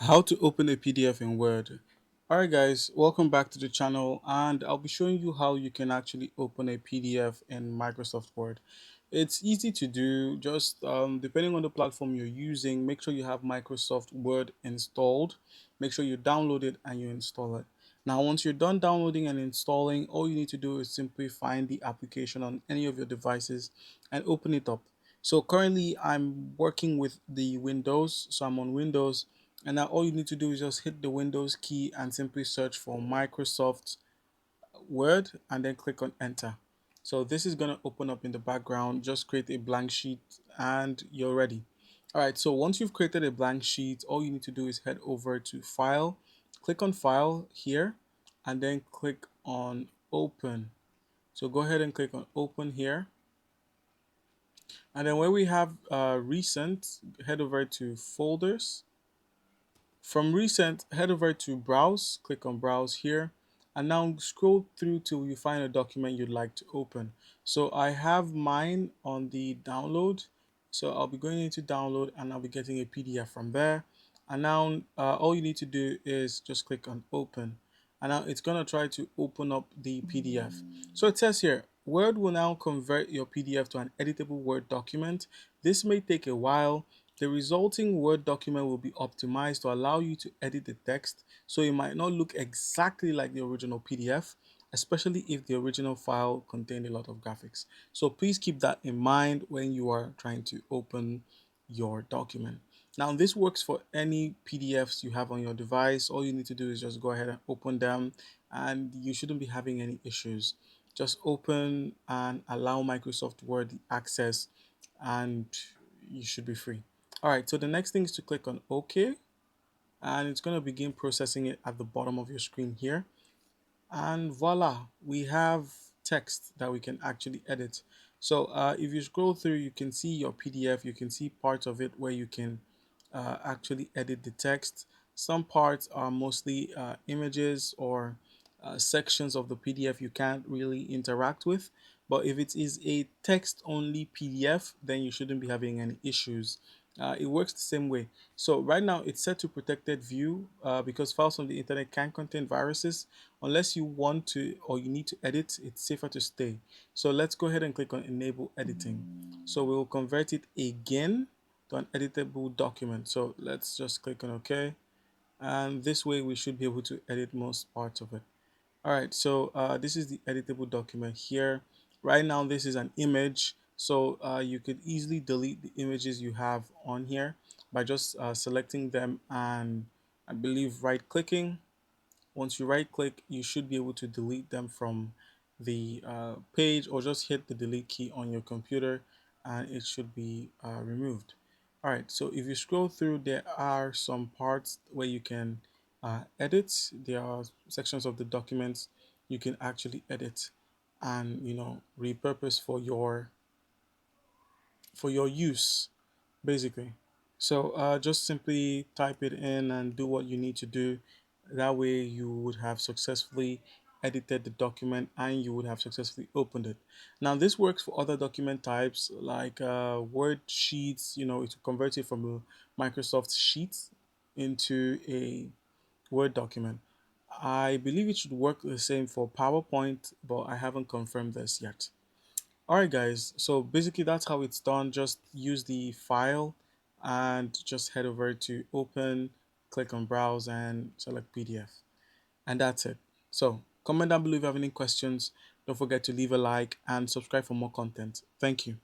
How to open a PDF in Word. Alright guys, welcome back to the channel, and I'll be showing you how you can actually open a PDF in Microsoft Word. It's easy to do, just depending on the platform you're using, make sure you have Microsoft Word installed. Make sure you download it and you install it. Now once you're done downloading and installing, all you need to do is simply find the application on any of your devices and open it up. So currently I'm working with the Windows, so I'm on Windows, and now all you need to do is just hit the Windows key and simply search for Microsoft Word and then click on enter. So this is going to open up in the background. Just create a blank sheet and you're ready. All right, so once you've created a blank sheet, all you need to do is head over to File, click on File here, and then click on Open. So go ahead and click on Open here. And then where we have Recent, head over to Folders. From recent, head over to browse, click on browse here, and now scroll through till you find a document you'd like to open. So I have mine on the download. So I'll be going into download and I'll be getting a PDF from there. And now all you need to do is just click on open. And now it's going to try to open up the PDF. So it says here, Word will now convert your PDF to an editable Word document. This may take a while. The resulting Word document will be optimized to allow you to edit the text, so it might not look exactly like the original PDF, especially if the original file contained a lot of graphics. So please keep that in mind when you are trying to open your document. Now this works for any PDFs you have on your device. All you need to do is just go ahead and open them and you shouldn't be having any issues. Just open and allow Microsoft Word access and you should be free. All right, so the next thing is to click on OK, and it's going to begin processing it at the bottom of your screen here. And voila, we have text that we can actually edit. So if you scroll through, you can see your PDF, you can see parts of it where you can actually edit the text. Some parts are mostly images or sections of the PDF you can't really interact with. But if it is a text only PDF, then you shouldn't be having any issues. It works the same way. So right now it's set to protected view because files on the internet can contain viruses. Unless you want to or you need to edit, it's safer to stay. So let's go ahead and click on enable editing. So we'll convert it again to an editable document. So let's just click on OK. And this way we should be able to edit most parts of it. All right, so this is the editable document here. Right now, this is an image, so you could easily delete the images you have on here by just selecting them and I believe right-clicking. Once you right-click, you should be able to delete them from the page or just hit the delete key on your computer and it should be removed. All right, so if you scroll through, there are some parts where you can edit. There are sections of the documents you can actually edit and repurpose for your use basically. So just simply type it in and do what you need to do. That way you would have successfully edited the document and you would have successfully opened it. Now this works for other document types like Word sheets. It will convert it from a Microsoft Sheet into a Word document. I believe it should work the same for PowerPoint, but I haven't confirmed this yet. Alright guys, so basically that's how it's done. Just use the file and just head over to open, click on browse and select PDF. And that's it. So comment down below if you have any questions. Don't forget to leave a like and subscribe for more content. Thank you.